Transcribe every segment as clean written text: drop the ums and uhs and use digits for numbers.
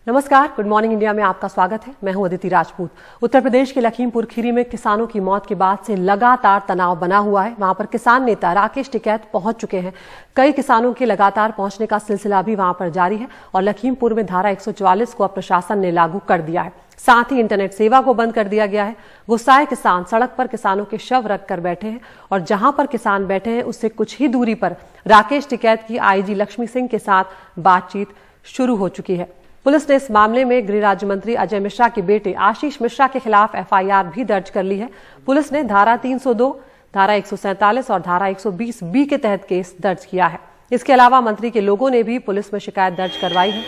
नमस्कार, good morning India में आपका स्वागत है। मैं हूं अदिति राजपूत। उत्तर प्रदेश के लखीमपुर खीरी में किसानों की मौत के बाद से लगातार तनाव बना हुआ है। वहां पर किसान नेता राकेश टिकैत पहुंच चुके हैं। कई किसानों के लगातार पहुंचने का सिलसिला भी वहां पर जारी है और लखीमपुर में धारा 144 को अब प्रशासन ने लागू कर दिया है। साथ ही इंटरनेट सेवा को बंद कर दिया गया है। गुस्साए किसान सड़क पर किसानों के शव रखकर बैठे हैं और जहां पर किसान बैठे हैं उससे कुछ ही दूरी पर राकेश टिकैत की आईजी लक्ष्मी सिंह के साथ बातचीत शुरू हो चुकी है। पुलिस ने इस मामले में गृह राज्य मंत्री अजय मिश्रा के बेटे आशीष मिश्रा के खिलाफ एफआईआर भी दर्ज कर ली है। पुलिस ने धारा 302, धारा 147 और धारा 120B के तहत केस दर्ज किया है। इसके अलावा मंत्री के लोगों ने भी पुलिस में शिकायत दर्ज करवाई है।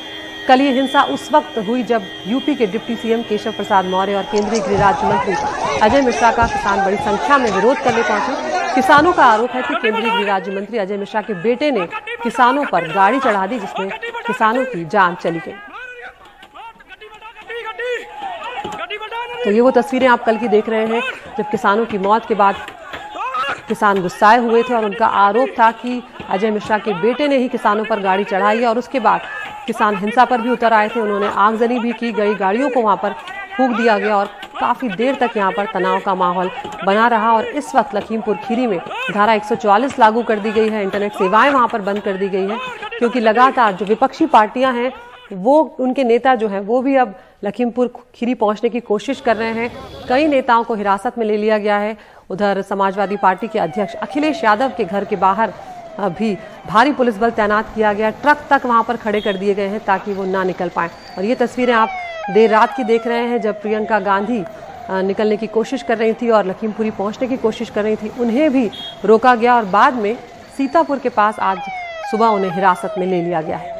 कल ये हिंसा उस वक्त हुई जब यूपी के डिप्टी सीएम केशव प्रसाद मौर्य और केंद्रीय गृह राज्य मंत्री अजय मिश्रा का किसान बड़ी संख्या में विरोध करने पहुंचे। किसानों का आरोप है कि केंद्रीय गृह राज्य मंत्री अजय मिश्रा के बेटे ने किसानों पर गाड़ी चढ़ा दी, जिसमें किसानों की जान चली गई। तो ये वो तस्वीरें आप कल की देख रहे हैं जब किसानों की मौत के बाद किसान गुस्साए हुए थे और उनका आरोप था कि अजय मिश्रा के बेटे ने ही किसानों पर गाड़ी चढ़ाई है और उसके बाद किसान हिंसा पर भी उतर आए थे। उन्होंने आगजनी भी की गई, गाड़ियों को वहां पर फूंक दिया गया और काफी देर तक यहां पर तनाव का माहौल बना रहा। और इस वक्त लखीमपुर खीरी में धारा 144 लागू कर दी गई है। इंटरनेट सेवाएं वहां पर बंद कर दी गई है क्योंकि लगातार जो विपक्षी पार्टियां हैं वो उनके नेता जो हैं वो भी अब लखीमपुर खीरी पहुंचने की कोशिश कर रहे हैं। कई नेताओं को हिरासत में ले लिया गया है। उधर समाजवादी पार्टी के अध्यक्ष अखिलेश यादव के घर के बाहर भी भारी पुलिस बल तैनात किया गया। ट्रक तक वहां पर खड़े कर दिए गए हैं ताकि वो ना निकल पाए। और ये तस्वीरें आप देर रात की देख रहे हैं जब प्रियंका गांधी निकलने की कोशिश कर रही थी और लखीमपुरी पहुंचने की कोशिश कर रही थी। उन्हें भी रोका गया और बाद में सीतापुर के पास आज सुबह उन्हें हिरासत में ले लिया गया है।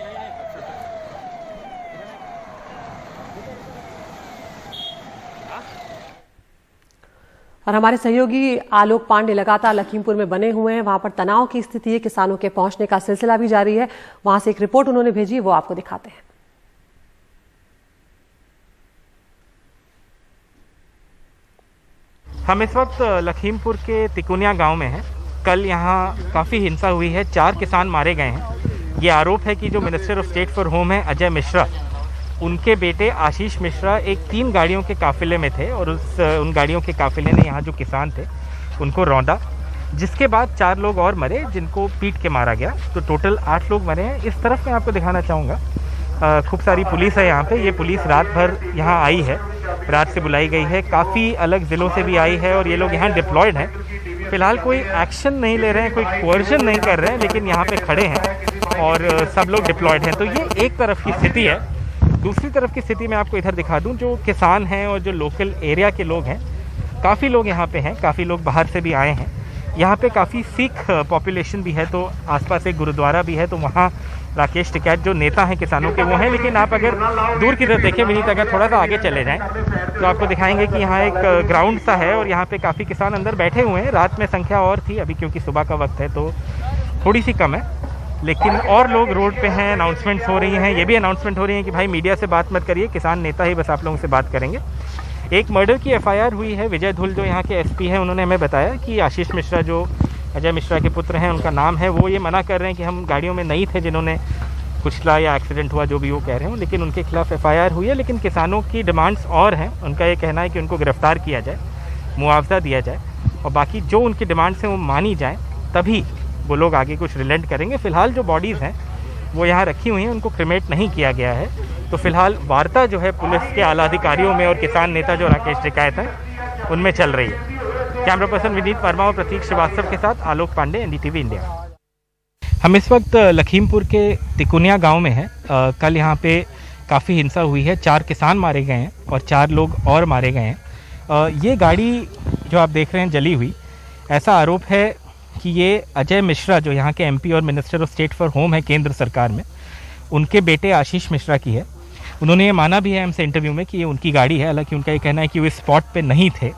और हमारे सहयोगी आलोक पांडे लगातार लखीमपुर में बने हुए हैं। वहां पर तनाव की स्थिति है, किसानों के पहुंचने का सिलसिला भी जारी है। वहां से एक रिपोर्ट उन्होंने भेजी, वो आपको दिखाते हैं। हम इस वक्त लखीमपुर के तिकुनिया गांव में हैं। कल यहां काफ़ी हिंसा हुई है, 4 किसान मारे गए हैं। ये आरोप है कि जो minister of state for home है अजय मिश्रा, उनके बेटे आशीष मिश्रा एक 3 गाड़ियों के काफिले में थे और उन गाड़ियों के काफिले ने यहाँ जो किसान थे उनको रौंदा, जिसके बाद 4 लोग और मरे जिनको पीट के मारा गया। तो टोटल 8 लोग मरे हैं। इस तरफ मैं आपको दिखाना चाहूँगा, खूब सारी पुलिस है यहाँ पे। ये पुलिस रात भर यहाँ आई है, रात से बुलाई गई है, काफ़ी अलग ज़िलों से भी आई है और ये लोग यहाँ डिप्लॉयड हैं। फिलहाल कोई एक्शन नहीं ले रहे हैं, कोई कोर्जन नहीं कर रहे हैं, लेकिन यहाँ पे खड़े हैं और सब लोग डिप्लॉयड हैं। तो ये एक तरफ की स्थिति है। दूसरी तरफ की स्थिति मैं आपको इधर दिखा दूं, जो किसान हैं और जो लोकल एरिया के लोग हैं, काफ़ी लोग यहाँ पे हैं, काफ़ी लोग बाहर से भी आए हैं। यहाँ पे काफ़ी सिख पॉपुलेशन भी है, तो आसपास एक गुरुद्वारा भी है, तो वहाँ राकेश टिकैत जो नेता हैं किसानों के वो हैं। लेकिन आप अगर दूर की तरफ देखें विनीत, अगर थोड़ा सा आगे चले जाएँ तो आपको दिखाएंगे कि यहाँ एक ग्राउंड सा है और यहाँ पर काफ़ी किसान अंदर बैठे हुए हैं। रात में संख्या और थी, अभी क्योंकि सुबह का वक्त है तो थोड़ी सी कम है, लेकिन और लोग रोड पे हैं। अनाउंसमेंट्स हो रही हैं, ये भी अनाउंसमेंट हो रही है कि भाई मीडिया से बात मत करिए, किसान नेता ही बस आप लोगों से बात करेंगे। एक मर्डर की एफआईआर हुई है। विजय धुल जो यहाँ के एसपी हैं उन्होंने हमें बताया कि आशीष मिश्रा जो अजय मिश्रा के पुत्र हैं, उनका नाम है, वो ये मना कर रहे हैं कि हम गाड़ियों में नहीं थे जिन्होंने कुचला या एक्सीडेंट हुआ, जो भी वो कह रहे हो, लेकिन उनके खिलाफ एफआईआर हुई है। लेकिन किसानों की डिमांड्स और हैं। उनका ये कहना है कि उनको गिरफ्तार किया जाए, मुआवजा दिया जाए और बाकी जो उनकी डिमांड्स हैं वो मानी जाए, तभी वो लोग आगे कुछ रिलेंट करेंगे। फिलहाल जो बॉडीज़ हैं वो यहाँ रखी हुई हैं, उनको क्रिमेट नहीं किया गया है। तो फिलहाल वार्ता जो है पुलिस के आला अधिकारियों में और किसान नेता जो राकेश टिकैत है उनमें चल रही है। कैमरा पर्सन विनीत वर्मा और प्रतीक श्रीवास्तव के साथ आलोक पांडे, एनडीटीवी इंडिया। हम इस वक्त लखीमपुर के तिकुनिया गांव में हैं। कल यहाँ पे काफ़ी हिंसा हुई है, 4 किसान मारे गए हैं और 4 लोग और मारे गए हैं। ये गाड़ी जो आप देख रहे हैं जली हुई, ऐसा आरोप है कि ये अजय मिश्रा जो यहाँ के एमपी और minister of state for home है केंद्र सरकार में, उनके बेटे आशीष मिश्रा की है। उन्होंने ये माना भी है हमसे इंटरव्यू में कि ये उनकी गाड़ी है। हालांकि उनका ये कहना है कि वो इस स्पॉट पे नहीं थे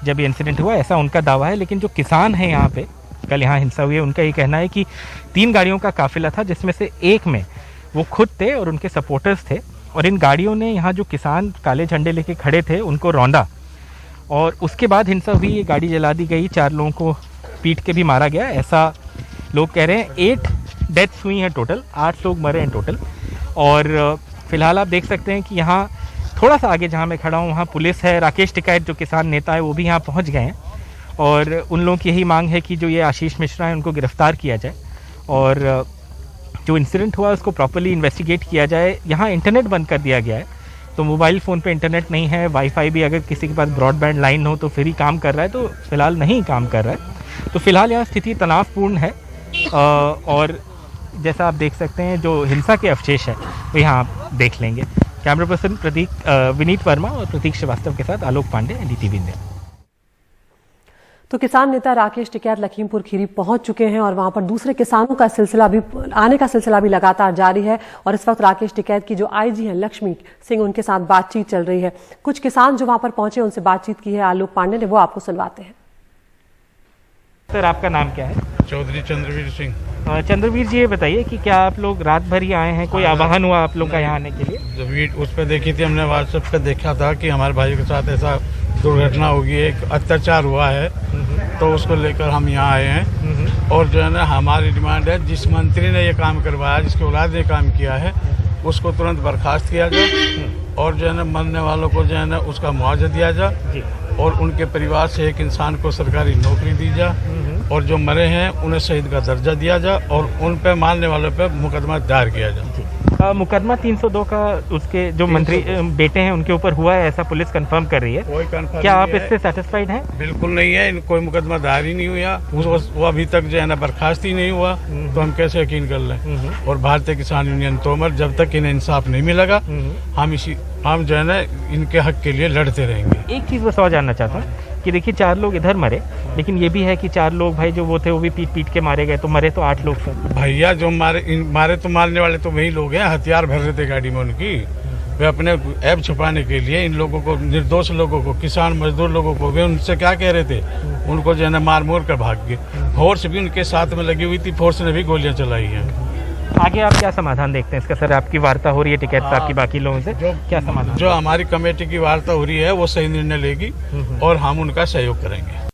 जब ये इंसिडेंट हुआ, ऐसा उनका दावा है। लेकिन जो किसान हैं यहाँ पे, कल यहाँ हिंसा हुई है, उनका ये कहना है कि 3 गाड़ियों का काफिला था, जिसमें से एक में वो खुद थे और उनके सपोर्टर्स थे और इन गाड़ियों ने यहाँ जो किसान काले झंडे लेके खड़े थे उनको रौंदा और उसके बाद हिंसा हुई। ये गाड़ी जला दी गई, 4 लोगों को पीट के भी मारा गया, ऐसा लोग कह रहे हैं। 8 डेथ्स हुई हैं टोटल, 8 लोग मरे हैं टोटल। और फिलहाल आप देख सकते हैं कि यहाँ थोड़ा सा आगे जहाँ मैं खड़ा हूँ वहाँ पुलिस है, राकेश टिकैत जो किसान नेता है वो भी यहाँ पहुँच गए हैं और उन लोगों की यही मांग है कि जो ये आशीष मिश्रा है उनको गिरफ्तार किया जाए और जो इंसिडेंट हुआ उसको प्रॉपर्ली इन्वेस्टिगेट किया जाए। यहाँ इंटरनेट बंद कर दिया गया है, तो मोबाइल फ़ोन पे इंटरनेट नहीं है, वाईफाई भी अगर किसी के पास ब्रॉडबैंड लाइन हो तो फिर ही काम कर रहा है, तो फिलहाल नहीं काम कर रहा है। तो फिलहाल यहाँ स्थिति तनावपूर्ण है और जैसा आप देख सकते हैं जो हिंसा के अवशेष है वो यहाँ आप देख लेंगे। कैमरा पर्सन विनीत वर्मा और प्रतीक श्रीवास्तव के साथ आलोक पांडे, NDTV इंडिया। तो किसान नेता राकेश टिकैत लखीमपुर खीरी पहुंच चुके हैं और वहां पर दूसरे किसानों का सिलसिला भी आने का सिलसिला भी लगातार जारी है और इस वक्त राकेश टिकैत की जो IG हैं लक्ष्मी सिंह, उनके साथ बातचीत चल रही है। कुछ किसान जो वहां पर पहुंचे उनसे बातचीत की है आलोक पांडे ने, वो आपको सुनवाते हैं। सर आपका नाम क्या है? चौधरी चंद्रवीर सिंह। चंद्रवीर जी ये बताइए कि क्या आप लोग रात भर ही आए हैं, कोई आवाहन हुआ आप लोग का यहाँ आने के लिए? जब उस पर देखी थी हमने, व्हाट्सएप पे देखा था कि हमारे भाइयों के साथ ऐसा दुर्घटना होगी, एक अत्याचार हुआ है, तो उसको लेकर हम यहाँ आए हैं। और जो है ना हमारी डिमांड है, जिस मंत्री ने ये काम करवाया, जिसके औलाद ने काम किया है, उसको तुरंत बर्खास्त किया जाए और जो है ना मरने वालों को जो है ना उसका मुआवजा दिया जाए और उनके परिवार से एक इंसान को सरकारी नौकरी दी जाए और जो मरे हैं उन्हें शहीद का दर्जा दिया जाए और उन पे मारने वालों पे मुकदमा दायर किया जाए। मुकदमा 302 का उसके जो मंत्री बेटे हैं उनके ऊपर हुआ है, ऐसा पुलिस कंफर्म कर रही है। कोई कंफर्म क्या आप इससे सेटिस्फाइड हैं? बिल्कुल नहीं है, कोई मुकदमा दायर ही नहीं हुआ, वो अभी तक जो है ना बर्खास्त ही नहीं हुआ, तो हम कैसे यकीन कर लें। और भारतीय किसान यूनियन तोमर जब तक इन्हें इंसाफ नहीं मिलेगा हम जो है ना इनके हक के लिए लड़ते रहेंगे। एक चीज़ बस और जानना चाहता हूँ कि देखिए 4 लोग इधर मरे, लेकिन ये भी है कि 4 लोग भाई जो वो थे वो भी पीट पीट के मारे गए, तो मरे तो 8 लोग थे। भैया जो मारे तो मारने वाले तो वही लोग हैं, हथियार भर रहे थे गाड़ी में उनकी, वे अपने ऐब छुपाने के लिए इन लोगों को, निर्दोष लोगों को, किसान मजदूर लोगों को, वे उनसे क्या कह रहे थे, उनको जो है ना मार मोर कर भाग गए। फोर्स भी उनके साथ में लगी हुई थी, फोर्स ने भी गोलियां चलाई हैं। आगे आप क्या समाधान देखते हैं इसका? सर आपकी वार्ता हो रही है टिकैत साहब की बाकी लोगों से, क्या समाधान? जो हमारी कमेटी की वार्ता हो रही है वो सही निर्णय लेगी और हम उनका सहयोग करेंगे।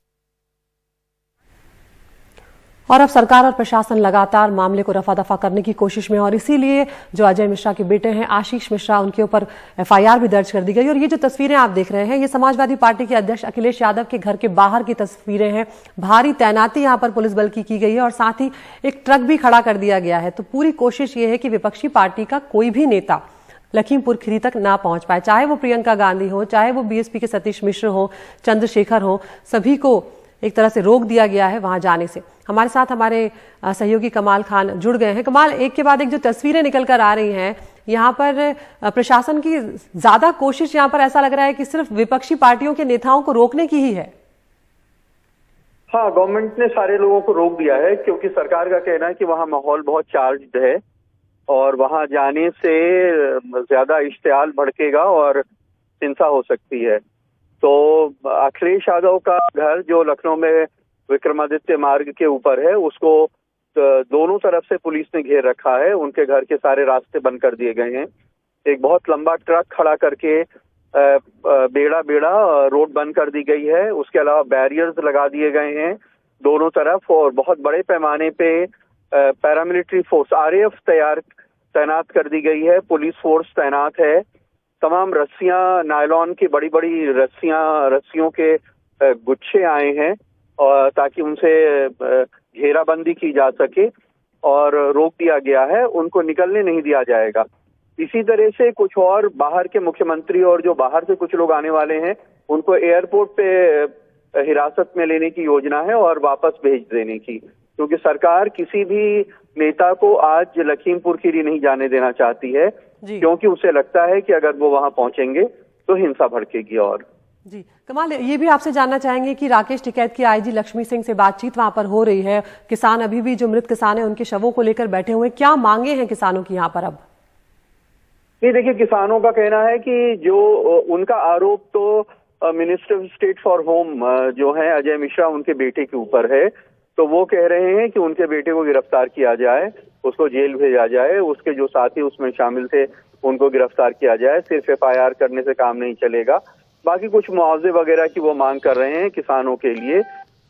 और अब सरकार और प्रशासन लगातार मामले को रफा दफा करने की कोशिश में, और इसीलिए जो अजय मिश्रा के बेटे हैं आशीष मिश्रा, उनके ऊपर FIR भी दर्ज कर दी गई। और ये जो तस्वीरें आप देख रहे हैं ये समाजवादी पार्टी के अध्यक्ष अखिलेश यादव के घर के बाहर की तस्वीरें हैं। भारी तैनाती यहाँ पर पुलिस बल की गई है और साथ ही एक ट्रक भी खड़ा कर दिया गया है। तो पूरी कोशिश ये है कि विपक्षी पार्टी का कोई भी नेता लखीमपुर खीरी तक ना पहुंच पाए, चाहे वो प्रियंका गांधी हो, चाहे वो BSP के सतीश मिश्र हो, चंद्रशेखर हो, सभी को एक तरह से रोक दिया गया है वहां जाने से। हमारे साथ हमारे सहयोगी कमाल खान जुड़ गए हैं। कमाल, एक के बाद एक जो तस्वीरें निकल कर आ रही हैं, यहाँ पर प्रशासन की ज्यादा कोशिश यहाँ पर ऐसा लग रहा है कि सिर्फ विपक्षी पार्टियों के नेताओं को रोकने की ही है। हाँ, गवर्नमेंट ने सारे लोगों को रोक दिया है क्योंकि सरकार का कहना है कि वहाँ माहौल बहुत चार्ज्ड है और वहाँ जाने से ज्यादा इश्तियाल भड़केगा और हिंसा हो सकती है। तो अखिलेश यादव का घर जो लखनऊ में विक्रमादित्य मार्ग के ऊपर है, उसको दोनों तरफ से पुलिस ने घेर रखा है। उनके घर के सारे रास्ते बंद कर दिए गए हैं। एक बहुत लंबा ट्रक खड़ा करके बेड़ा रोड बंद कर दी गई है। उसके अलावा बैरियर्स लगा दिए गए हैं दोनों तरफ और बहुत बड़े पैमाने पे पैरामिलिट्री फोर्स RAF तैनात कर दी गई है। पुलिस फोर्स तैनात है। तमाम रस्सियां, नायलॉन की बड़ी बड़ी रस्सियों के गुच्छे आए हैं और ताकि उनसे घेराबंदी की जा सके और रोक दिया गया है, उनको निकलने नहीं दिया जाएगा। इसी तरह से कुछ और बाहर के मुख्यमंत्री और जो बाहर से कुछ लोग आने वाले हैं उनको एयरपोर्ट पे हिरासत में लेने की योजना है और वापस भेज देने की, क्योंकि सरकार किसी भी नेता को आज लखीमपुर खीरी नहीं जाने देना चाहती है, क्योंकि उसे लगता है कि अगर वो वहां पहुंचेंगे तो हिंसा भड़केगी। और जी कमाल, ये भी आपसे जानना चाहेंगे कि राकेश टिकैत की IG लक्ष्मी सिंह से बातचीत वहां पर हो रही है। किसान अभी भी जो मृत किसान है उनके शवों को लेकर बैठे हुए, क्या मांगे हैं किसानों की यहाँ पर? अब ये देखिए, किसानों का कहना है कि जो उनका आरोप तो minister of state for home जो है अजय मिश्रा, उनके बेटे के ऊपर है। तो वो कह रहे हैं कि उनके बेटे को गिरफ्तार किया जाए, उसको जेल भेजा जाए, उसके जो साथी उसमें शामिल थे उनको गिरफ्तार किया जाए। सिर्फ FIR करने से काम नहीं चलेगा। बाकी कुछ मुआवजे वगैरह की वो मांग कर रहे हैं किसानों के लिए।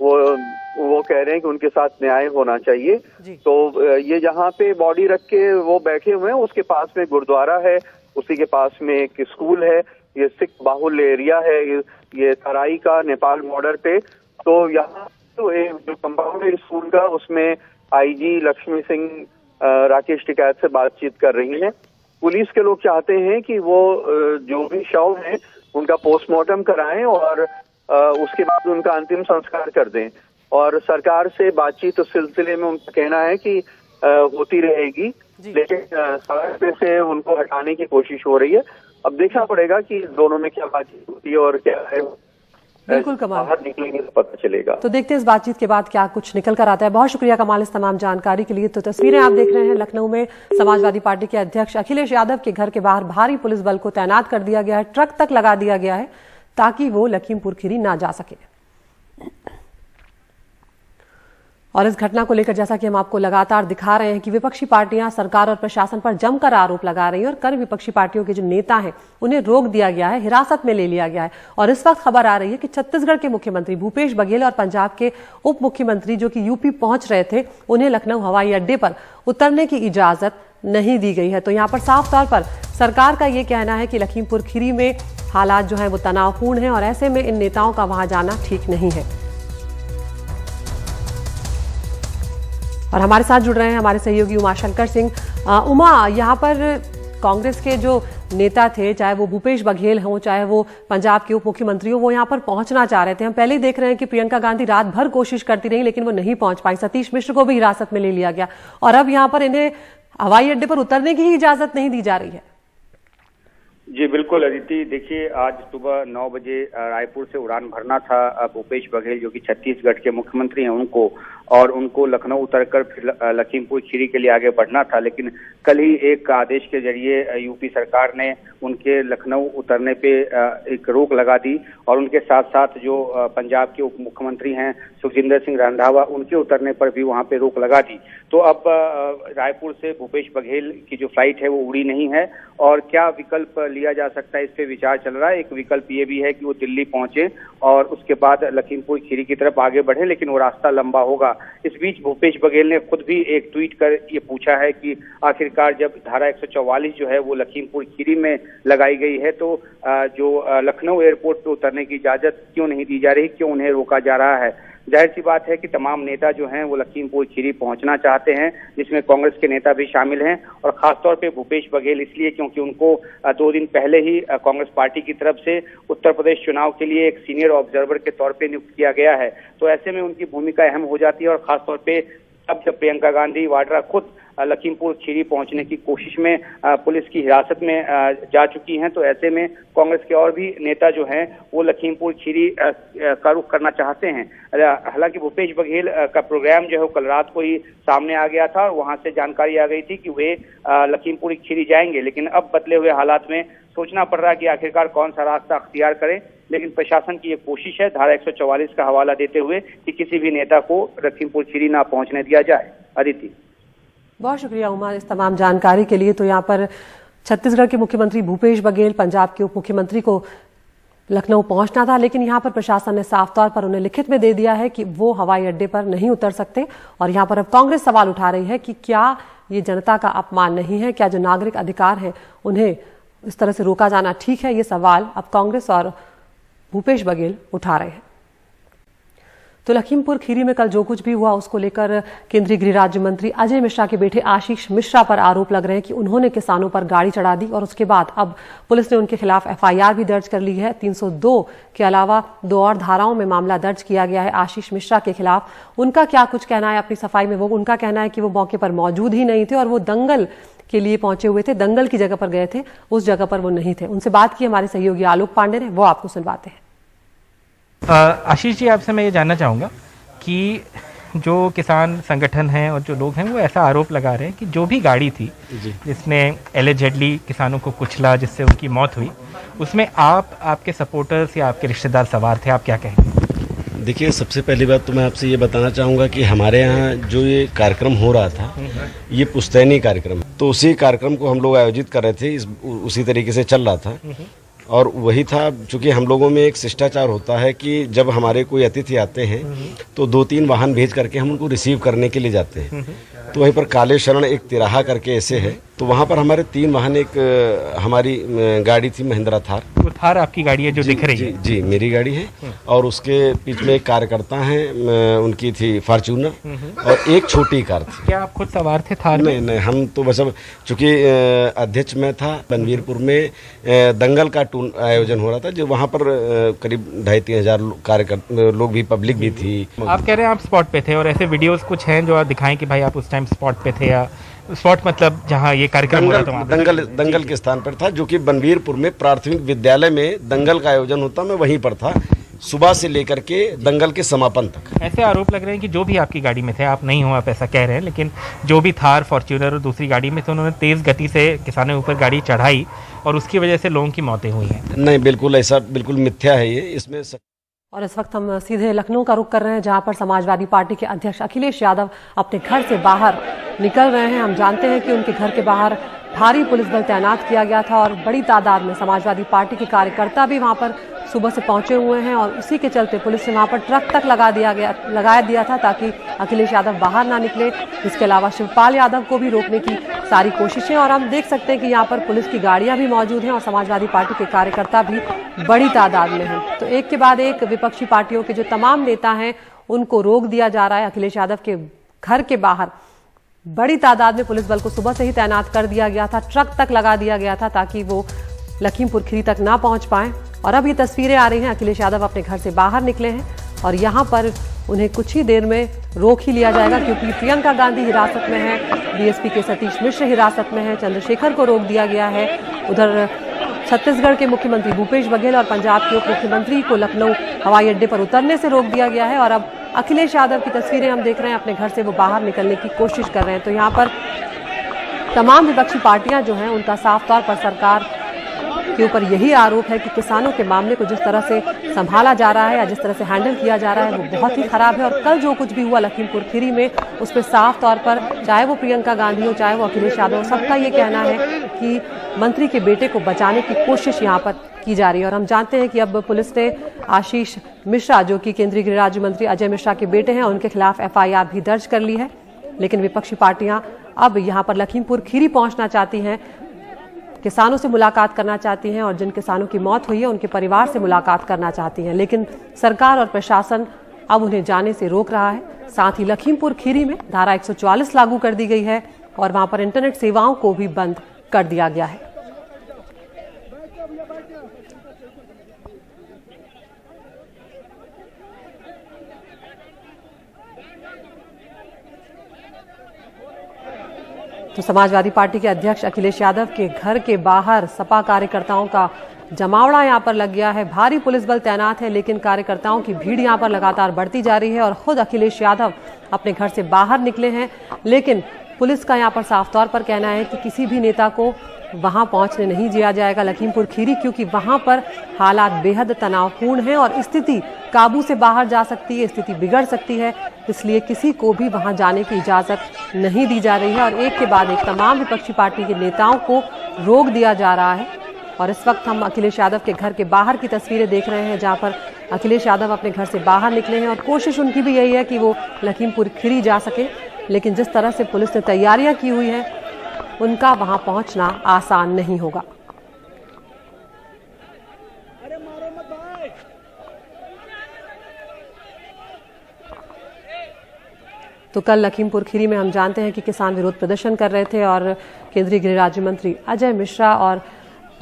वो कह रहे हैं कि उनके साथ न्याय होना चाहिए। तो ये जहाँ पे बॉडी रख के वो बैठे हुए हैं उसके पास में गुरुद्वारा है उसी के पास में एक स्कूल है, ये सिख बाहुल्य एरिया है, ये तराई का नेपाल बॉर्डर पे। तो यहाँ तो जो कंपाउंड है स्कूल का, उसमें आईजी लक्ष्मी सिंह राकेश टिकैत से बातचीत कर रही हैं। पुलिस के लोग चाहते हैं कि वो जो भी शव हैं उनका पोस्टमार्टम कराएं और उसके बाद उनका अंतिम संस्कार कर दें। और सरकार से बातचीत उस सिलसिले में उनका कहना है कि होती रहेगी, लेकिन सड़क पे से उनको हटाने की कोशिश हो रही है। अब देखना पड़ेगा कि दोनों में क्या बातचीत होती है और क्या है। बिल्कुल कमाल, बाहर निकलेंगे तो पता चलेगा। तो देखते हैं इस बातचीत के बाद क्या कुछ निकल कर आता है। बहुत शुक्रिया कमाल इस तमाम जानकारी के लिए। तो तस्वीरें आप देख रहे हैं, लखनऊ में समाजवादी पार्टी के अध्यक्ष अखिलेश यादव के घर के बाहर भारी पुलिस बल को तैनात कर दिया गया है, ट्रक तक लगा दिया गया है ताकि वो लखीमपुर खीरी ना जा सके। और इस घटना को लेकर जैसा कि हम आपको लगातार दिखा रहे हैं कि विपक्षी पार्टियां सरकार और प्रशासन पर जमकर आरोप लगा रही हैं और कई विपक्षी पार्टियों के जो नेता हैं उन्हें रोक दिया गया है, हिरासत में ले लिया गया है। और इस वक्त खबर आ रही है कि छत्तीसगढ़ के मुख्यमंत्री भूपेश बघेल और पंजाब के उप मुख्यमंत्री जो कि यूपी पहुंच रहे थे, उन्हें लखनऊ हवाई अड्डे पर उतरने की इजाजत नहीं दी गई है। तो यहाँ पर साफ तौर पर सरकार का ये कहना है कि लखीमपुर खीरी में हालात जो है वो तनावपूर्ण है और ऐसे में इन नेताओं का वहां जाना ठीक नहीं है। और हमारे साथ जुड़ रहे हैं हमारे सहयोगी उमाशंकर सिंह। उमा, यहाँ पर कांग्रेस के जो नेता थे, चाहे वो भूपेश बघेल हों चाहे वो पंजाब के उप मुख्यमंत्री हो, वो यहाँ पर पहुंचना चाह रहे थे। हम पहले ही देख रहे हैं कि प्रियंका गांधी रात भर कोशिश करती रही लेकिन वो नहीं पहुंच पाई। सतीश मिश्र को भी हिरासत में ले लिया गया और अब यहाँ पर इन्हें हवाई अड्डे पर उतरने की ही इजाजत नहीं दी जा रही है। जी बिल्कुल अदिति, देखिए आज सुबह 9 बजे रायपुर से उड़ान भरना था भूपेश बघेल जो कि छत्तीसगढ़ के मुख्यमंत्री हैं उनको, और उनको लखनऊ उतरकर फिर लखीमपुर खीरी के लिए आगे बढ़ना था। लेकिन कल ही एक आदेश के जरिए यूपी सरकार ने उनके लखनऊ उतरने पे एक रोक लगा दी और उनके साथ साथ जो पंजाब के उप मुख्यमंत्री हैं सुखजिंदर सिंह रंधावा, उनके उतरने पर भी वहां पे रोक लगा दी। तो अब रायपुर से भूपेश बघेल की जो फ्लाइट है वो उड़ी नहीं है और क्या विकल्प लिया जा सकता है इस पे विचार चल रहा है। एक विकल्प ये भी है कि वो दिल्ली पहुंचे और उसके बाद लखीमपुर खीरी की तरफ आगे बढ़े, लेकिन वो रास्ता लंबा होगा। इस बीच भूपेश बघेल ने खुद भी एक ट्वीट कर ये पूछा है कि आखिरकार जब धारा 144 जो है वो लखीमपुर खीरी में लगाई गई है तो जो लखनऊ एयरपोर्ट पे उतरने की इजाजत क्यों नहीं दी जा रही, क्यों उन्हें रोका जा रहा है। जाहिर सी बात है कि तमाम नेता जो हैं वो लखीमपुर खीरी पहुंचना चाहते हैं, जिसमें कांग्रेस के नेता भी शामिल हैं और खासतौर पे भूपेश बघेल इसलिए क्योंकि उनको 2 दिन पहले ही कांग्रेस पार्टी की तरफ से उत्तर प्रदेश चुनाव के लिए एक सीनियर ऑब्जर्वर के तौर पे नियुक्त किया गया है। तो ऐसे में उनकी भूमिका अहम हो जाती है और खासतौर पे अब जब प्रियंका गांधी वाड्रा खुद लखीमपुर खीरी पहुंचने की कोशिश में पुलिस की हिरासत में जा चुकी हैं, तो ऐसे में कांग्रेस के और भी नेता जो हैं वो लखीमपुर खीरी का रुख करना चाहते हैं। हालांकि भूपेश बघेल का प्रोग्राम जो है वो कल रात को ही सामने आ गया था और वहां से जानकारी आ गई थी कि वे लखीमपुर खीरी जाएंगे, लेकिन अब बदले हुए हालात में सोचना पड़ रहा है कि आखिरकार कौन सा रास्ता अख्तियार करें। लेकिन प्रशासन की ये कोशिश है धारा 144 का हवाला देते हुए कि किसी भी नेता को लखीमपुर खीरी ना पहुंचने दिया जाए। अदिति, बहुत शुक्रिया उमा इस तमाम जानकारी के लिए। तो यहाँ पर छत्तीसगढ़ के मुख्यमंत्री भूपेश बघेल, पंजाब के उप मुख्यमंत्री को लखनऊ पहुंचना था, लेकिन यहाँ पर प्रशासन ने साफ तौर पर उन्हें लिखित में दे दिया है कि वो हवाई अड्डे पर नहीं उतर सकते। और यहाँ पर अब कांग्रेस सवाल उठा रही है कि क्या ये जनता का अपमान नहीं है, क्या जो नागरिक अधिकार है उन्हें इस तरह से रोका जाना ठीक है। ये सवाल अब कांग्रेस और भूपेश बघेल उठा रहे हैं। तो लखीमपुर खीरी में कल जो कुछ भी हुआ उसको लेकर केंद्रीय गृह राज्य मंत्री अजय मिश्रा के बेटे आशीष मिश्रा पर आरोप लग रहे हैं कि उन्होंने किसानों पर गाड़ी चढ़ा दी और उसके बाद अब पुलिस ने उनके खिलाफ एफआईआर भी दर्ज कर ली है। 302 के अलावा 2 और धाराओं में मामला दर्ज किया गया है आशीष मिश्रा के खिलाफ। उनका क्या कुछ कहना है अपनी सफाई में, वो उनका कहना है कि वो मौके पर मौजूद ही नहीं थे और वो दंगल के लिए पहुंचे हुए थे, दंगल की जगह पर गए थे, उस जगह पर वो नहीं थे। उनसे बात की हमारे सहयोगी आलोक पांडे ने, वो आपको सुनवाते हैं। आशीष जी, आपसे मैं ये जानना चाहूँगा कि जो किसान संगठन हैं और जो लोग हैं वो ऐसा आरोप लगा रहे हैं कि जो भी गाड़ी थी जिसने एलिजेडली किसानों को कुचला, जिससे उनकी मौत हुई, उसमें आपके सपोर्टर्स या आपके रिश्तेदार सवार थे, आप क्या कहेंगे? देखिए, सबसे पहली बात तो मैं आपसे ये बताना चाहूँगा कि हमारे यहाँ जो ये कार्यक्रम हो रहा था ये पुश्तैनी कार्यक्रम, तो उसी कार्यक्रम को हम लोग आयोजित कर रहे थे, उसी तरीके से चल रहा था और वही था। चूँकि हम लोगों में एक शिष्टाचार होता है कि जब हमारे कोई अतिथि आते हैं तो 2-3 वाहन भेज करके हम उनको रिसीव करने के लिए जाते हैं। तो वहीं पर काले शरण एक तिराहा करके ऐसे है तो वहाँ पर हमारे 3 वाहन, एक हमारी गाड़ी थी महिंद्रा थार। वो थार आपकी गाड़ी है जो दिख रही है? जी मेरी गाड़ी है। और उसके बीच में एक कार्यकर्ता हैं, उनकी थी फॉर्च्यूनर, और एक छोटी कार थी। क्या आप खुद सवार थे थार में? नहीं, हम तो बस, अब चूंकि अध्यक्ष में था, बनवीरपुर में दंगल का आयोजन हो रहा था, जो वहाँ पर करीब 2,500-3 हजार कार्यकर्ता लोग भी, पब्लिक भी थी। आप कह रहे हैं आप स्पॉट पे थे, और ऐसे वीडियोस कुछ हैं जो आप दिखाएं कि भाई आप उस टाइम स्पॉट पे थे, या स्पॉट मतलब जहाँ ये कार्यक्रम हो रहा था? दंगल के स्थान पर था, जो कि बनवीरपुर में प्राथमिक विद्यालय में दंगल का आयोजन होता, मैं वहीं पर था सुबह से लेकर के दंगल के समापन तक। ऐसे आरोप लग रहे हैं कि जो भी आपकी गाड़ी में थे, आप नहीं हो, आप ऐसा कह रहे हैं, लेकिन जो भी थार, फॉर्च्यूनर और दूसरी गाड़ी में थे, उन्होंने तेज गति से किसानों के ऊपर गाड़ी चढ़ाई और उसकी वजह से लोगों की मौतें हुई हैं। नहीं, बिल्कुल ऐसा, बिल्कुल मिथ्या है ये, इसमें। और इस वक्त हम सीधे लखनऊ का रुख कर रहे हैं, जहां पर समाजवादी पार्टी के अध्यक्ष अखिलेश यादव अपने घर से बाहर निकल रहे हैं। हम जानते हैं कि उनके घर के बाहर भारी पुलिस बल तैनात किया गया था और बड़ी तादाद में समाजवादी पार्टी के कार्यकर्ता भी वहां पर सुबह से पहुंचे हुए हैं, और उसी के चलते पुलिस ने वहां पर ट्रक तक लगाया दिया था ताकि अखिलेश यादव बाहर ना निकले। इसके अलावा शिवपाल यादव को भी रोकने की सारी कोशिशें, और हम देख सकते हैं कि यहाँ पर पुलिस की गाड़ियां भी मौजूद हैं और समाजवादी पार्टी के कार्यकर्ता भी बड़ी तादाद में हैं। तो एक के बाद एक विपक्षी पार्टियों के जो तमाम नेता हैं उनको रोक दिया जा रहा है। अखिलेश यादव के घर के बाहर बड़ी तादाद में पुलिस बल को सुबह से ही तैनात कर दिया गया था, ट्रक तक लगा दिया गया था ताकि वो लखीमपुर खीरी तक ना पहुंच पाए। और अब ये तस्वीरें आ रही हैं, अखिलेश यादव अपने घर से बाहर निकले हैं और यहाँ पर उन्हें कुछ ही देर में रोक ही लिया जाएगा, क्योंकि प्रियंका गांधी हिरासत में है, बीएसपी के सतीश मिश्र हिरासत में है, चंद्रशेखर को रोक दिया गया है। उधर छत्तीसगढ़ के मुख्यमंत्री भूपेश बघेल और पंजाब के उप मुख्यमंत्री को लखनऊ हवाई अड्डे पर उतरने से रोक दिया गया है। और अब अखिलेश यादव की तस्वीरें हम देख रहे हैं, अपने घर से वो बाहर निकलने की कोशिश कर रहे हैं। तो यहाँ पर तमाम विपक्षी पार्टियां जो हैं उनका साफ तौर पर सरकार के ऊपर यही आरोप है कि किसानों के मामले को जिस तरह से संभाला जा रहा है या जिस तरह से हैंडल किया जा रहा है वो बहुत ही खराब है। और कल जो कुछ भी हुआ लखीमपुर खीरी में, उस पर साफ तौर पर चाहे वो प्रियंका गांधी हो, चाहे वो अखिलेश यादव, सबका ये कहना है कि मंत्री के बेटे को बचाने की कोशिश यहाँ पर की जा रही है। और हम जानते हैं कि अब पुलिस ने आशीष मिश्रा, जो कि केंद्रीय गृह राज्य मंत्री अजय मिश्रा के बेटे हैं, उनके खिलाफ FIR भी दर्ज कर ली है। लेकिन विपक्षी पार्टियां अब यहाँ पर लखीमपुर खीरी पहुंचना चाहती हैं, किसानों से मुलाकात करना चाहती हैं और जिन किसानों की मौत हुई है उनके परिवार से मुलाकात करना चाहती हैं। लेकिन सरकार और प्रशासन अब उन्हें जाने से रोक रहा है। साथ ही लखीमपुर खीरी में धारा 144 लागू कर दी गई है और वहां पर इंटरनेट सेवाओं को भी बंद कर दिया गया है। तो समाजवादी पार्टी के अध्यक्ष अखिलेश यादव के घर के बाहर सपा कार्यकर्ताओं का जमावड़ा यहाँ पर लग गया है। भारी पुलिस बल तैनात है, लेकिन कार्यकर्ताओं की भीड़ यहाँ पर लगातार बढ़ती जा रही है और खुद अखिलेश यादव अपने घर से बाहर निकले हैं। लेकिन पुलिस का यहाँ पर साफ तौर पर कहना है कि किसी भी नेता को वहां पहुंचने नहीं दिया जाएगा लखीमपुर खीरी, क्योंकि वहां पर हालात बेहद तनावपूर्ण हैं और स्थिति काबू से बाहर जा सकती है, स्थिति बिगड़ सकती है। इसलिए किसी को भी वहां जाने की इजाजत नहीं दी जा रही है और एक के बाद एक तमाम विपक्षी पार्टी के नेताओं को रोक दिया जा रहा है। और इस वक्त हम अखिलेश यादव के घर के बाहर की तस्वीरें देख रहे हैं, जहां पर अखिलेश यादव अपने घर से बाहर निकले हैं और कोशिश उनकी भी यही है कि वो लखीमपुर खीरी जा सके। लेकिन जिस तरह से पुलिस ने तैयारियां की हुई हैं, उनका वहां पहुंचना आसान नहीं होगा। तो कल लखीमपुर खीरी में हम जानते हैं कि किसान विरोध प्रदर्शन कर रहे थे और केंद्रीय गृह राज्य मंत्री अजय मिश्रा और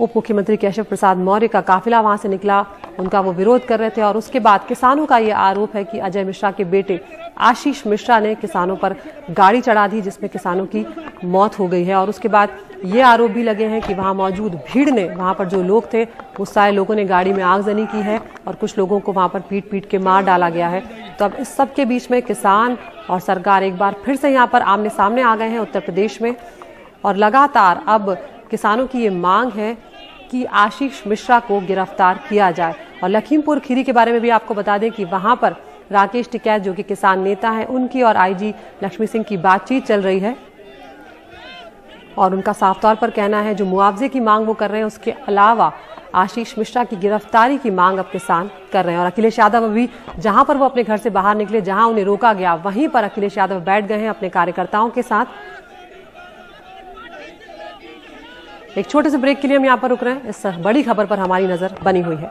उप मुख्यमंत्री केशव प्रसाद मौर्य का काफिला वहां से निकला, उनका वो विरोध कर रहे थे। और उसके बाद किसानों का ये आरोप है कि अजय मिश्रा के बेटे आशीष मिश्रा ने किसानों पर गाड़ी चढ़ा दी, जिसमें किसानों की मौत हो गई है। और उसके बाद ये आरोप भी लगे हैं कि वहां मौजूद भीड़ ने, वहां पर जो लोग थे उस सारे लोगों ने गाड़ी में आगजनी की है और कुछ लोगों को वहां पर पीट पीट के मार डाला गया है। तो अब इस सब के बीच में किसान और सरकार एक बार फिर से यहाँ पर आमने सामने आ गए हैं उत्तर प्रदेश में। और लगातार अब किसानों की ये मांग है कि आशीष मिश्रा को गिरफ्तार किया जाए। और लखीमपुर खीरी के बारे में भी आपको बता दें कि वहां पर राकेश टिकैत, जो कि किसान नेता हैं, उनकी और IG लक्ष्मी सिंह की बातचीत चल रही है और उनका साफ तौर पर कहना है जो मुआवजे की मांग वो कर रहे हैं, उसके अलावा आशीष मिश्रा की गिरफ्तारी की मांग अब किसान कर रहे हैं। और अखिलेश यादव अभी जहां पर वो अपने घर से बाहर निकले, जहां उन्हें रोका गया, वहीं पर अखिलेश यादव बैठ गए हैं अपने कार्यकर्ताओं के साथ। एक छोटे से ब्रेक के लिए हम यहाँ पर रुक रहे हैं। इस बड़ी खबर पर हमारी नजर बनी हुई है।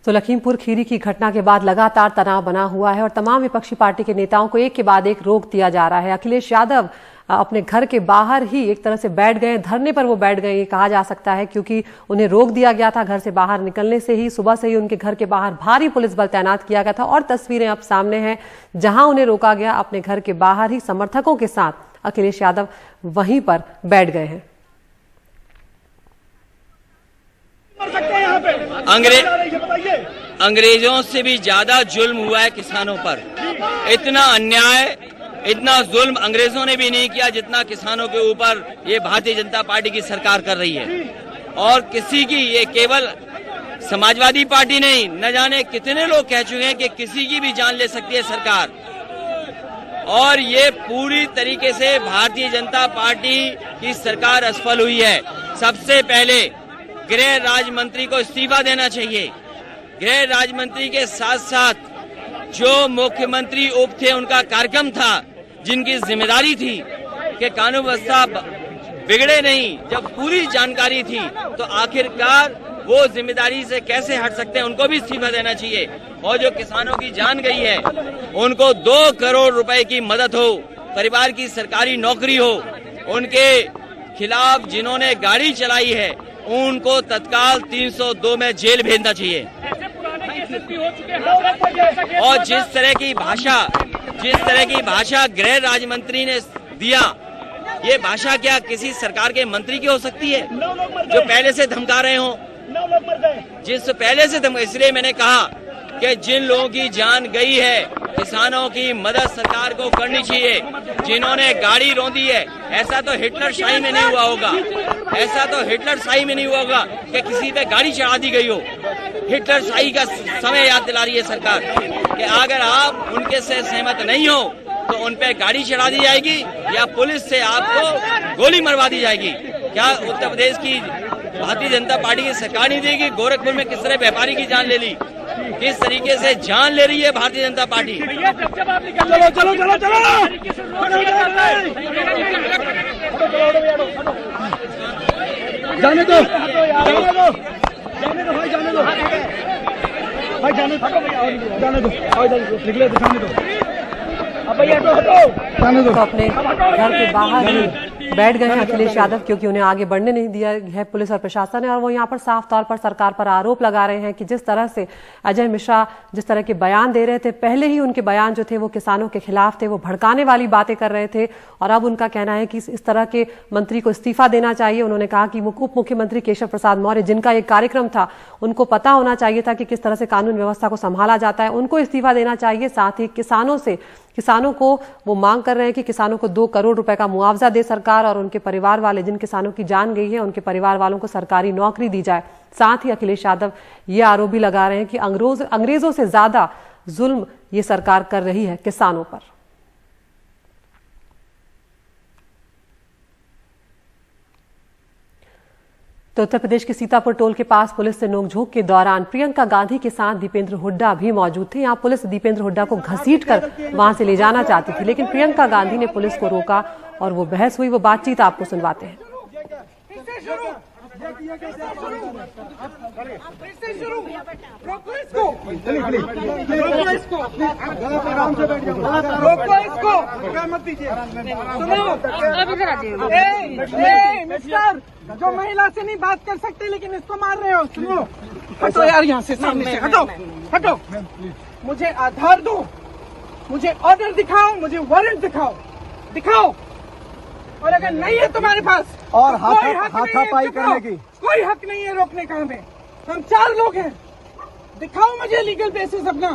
तो लखीमपुर खीरी की घटना के बाद लगातार तनाव बना हुआ है और तमाम विपक्षी पार्टी के नेताओं को एक के बाद एक रोक दिया जा रहा है। अखिलेश यादव अपने घर के बाहर ही एक तरह से बैठ गए, धरने पर वो बैठ गए ये कहा जा सकता है, क्योंकि उन्हें रोक दिया गया था। घर से बाहर निकलने से ही सुबह से ही उनके घर के बाहर भारी पुलिस बल तैनात किया गया था और तस्वीरें अब सामने हैं जहां उन्हें रोका गया। अपने घर के बाहर ही समर्थकों के साथ अखिलेश यादव वहीं पर बैठ गए हैं। अंग्रेजों से भी ज्यादा जुल्म हुआ है किसानों पर। इतना अन्याय, इतना जुल्म अंग्रेजों ने भी नहीं किया जितना किसानों के ऊपर ये भारतीय जनता पार्टी की सरकार कर रही है। और किसी की, ये केवल समाजवादी पार्टी नहीं, न जाने कितने लोग कह चुके हैं कि किसी की भी जान ले सकती है सरकार। और ये पूरी तरीके से भारतीय जनता पार्टी की सरकार असफल हुई है। सबसे पहले गृह राज्य मंत्री को इस्तीफा देना चाहिए। गृह राज्य मंत्री के साथ साथ जो मुख्यमंत्री उप थे उनका कार्यक्रम था, जिनकी जिम्मेदारी थी कि कानून व्यवस्था बिगड़े नहीं, जब पूरी जानकारी थी तो आखिरकार वो जिम्मेदारी से कैसे हट सकते हैं, उनको भी इस्तीफा देना चाहिए। और जो किसानों की जान गई है उनको 2 करोड़ रुपए की मदद हो, परिवार की सरकारी नौकरी हो, उनके खिलाफ जिन्होंने गाड़ी चलाई है उनको तत्काल 302 में जेल भेजना चाहिए। और जिस तरह की भाषा गृह राज्य मंत्री ने दिया, ये भाषा क्या किसी सरकार के मंत्री की हो सकती है जो पहले से धमका रहे हो? इसलिए मैंने कहा कि जिन लोगों की जान गई है, किसानों की मदद सरकार को करनी चाहिए। जिन्होंने गाड़ी रौंदी है, ऐसा तो हिटलर शाही में नहीं हुआ होगा, कि किसी पे गाड़ी चढ़ा दी गई हो। हिटलर शाही का समय याद दिला रही है सरकार कि अगर आप उनके से सहमत नहीं हो तो उन पे गाड़ी चढ़ा दी जाएगी या पुलिस से आपको गोली मरवा दी जाएगी। क्या उत्तर प्रदेश की भारतीय जनता पार्टी की सरकार नहीं देगी? गोरखपुर में किस तरह व्यापारी की जान ले ली, किस तरीके से जान ले रही है भारतीय जनता पार्टी। जाने दो भाई, जाने दो निकले तो जाने दो। तो अपने घर के बाहर ही बैठ गए हैं अखिलेश यादव, क्योंकि उन्हें आगे बढ़ने नहीं दिया है पुलिस और प्रशासन ने। और वो यहाँ पर साफ तौर पर सरकार पर आरोप लगा रहे हैं कि जिस तरह से अजय मिश्रा जिस तरह के बयान दे रहे थे, पहले ही उनके बयान जो थे वो किसानों के खिलाफ थे, वो भड़काने वाली बातें कर रहे थे। और अब उनका कहना है कि इस तरह के मंत्री को इस्तीफा देना चाहिए। उन्होंने कहा कि उप मुख्यमंत्री केशव प्रसाद मौर्य, जिनका एक कार्यक्रम था, उनको पता होना चाहिए था कि किस तरह से कानून व्यवस्था को संभाला जाता है, उनको इस्तीफा देना चाहिए। साथ ही किसानों को वो मांग कर रहे हैं कि किसानों को 2 करोड़ रुपए का मुआवजा दे सरकार, और उनके परिवार वाले, जिन किसानों की जान गई है, उनके परिवार वालों को सरकारी नौकरी दी जाए। साथ ही अखिलेश यादव ये आरोप भी लगा रहे हैं कि अंग्रेजों से ज्यादा जुल्म ये सरकार कर रही है किसानों पर। तो उत्तर प्रदेश के सीतापुर टोल के पास पुलिस से नोकझोंक के दौरान प्रियंका गांधी के साथ दीपेंद्र हुड्डा भी मौजूद थे। यहाँ पुलिस दीपेंद्र हुड्डा को घसीटकर वहां से ले जाना चाहती थी, लेकिन प्रियंका गांधी ने पुलिस को रोका और वो बहस हुई। वो बातचीत आपको सुनवाते हैं। जो महिला से नहीं बात कर सकते लेकिन इसको मार रहे हो, सुनो। हटो यार यहाँ से, सामने से हटो। मुझे आधार दो, मुझे ऑर्डर दिखाओ, मुझे वारंट दिखाओ। और अगर नहीं है तुम्हारे पास और हाथापाई करने की कोई हक नहीं है रोकने का। हम 4 लोग हैं, दिखाओ मुझे लीगल बेसिस अपना।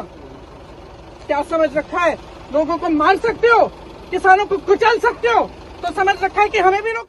क्या समझ रखा है? लोगों को मार सकते हो, किसानों को कुचल सकते हो, तो समझ रखा है कि हमें भी रोक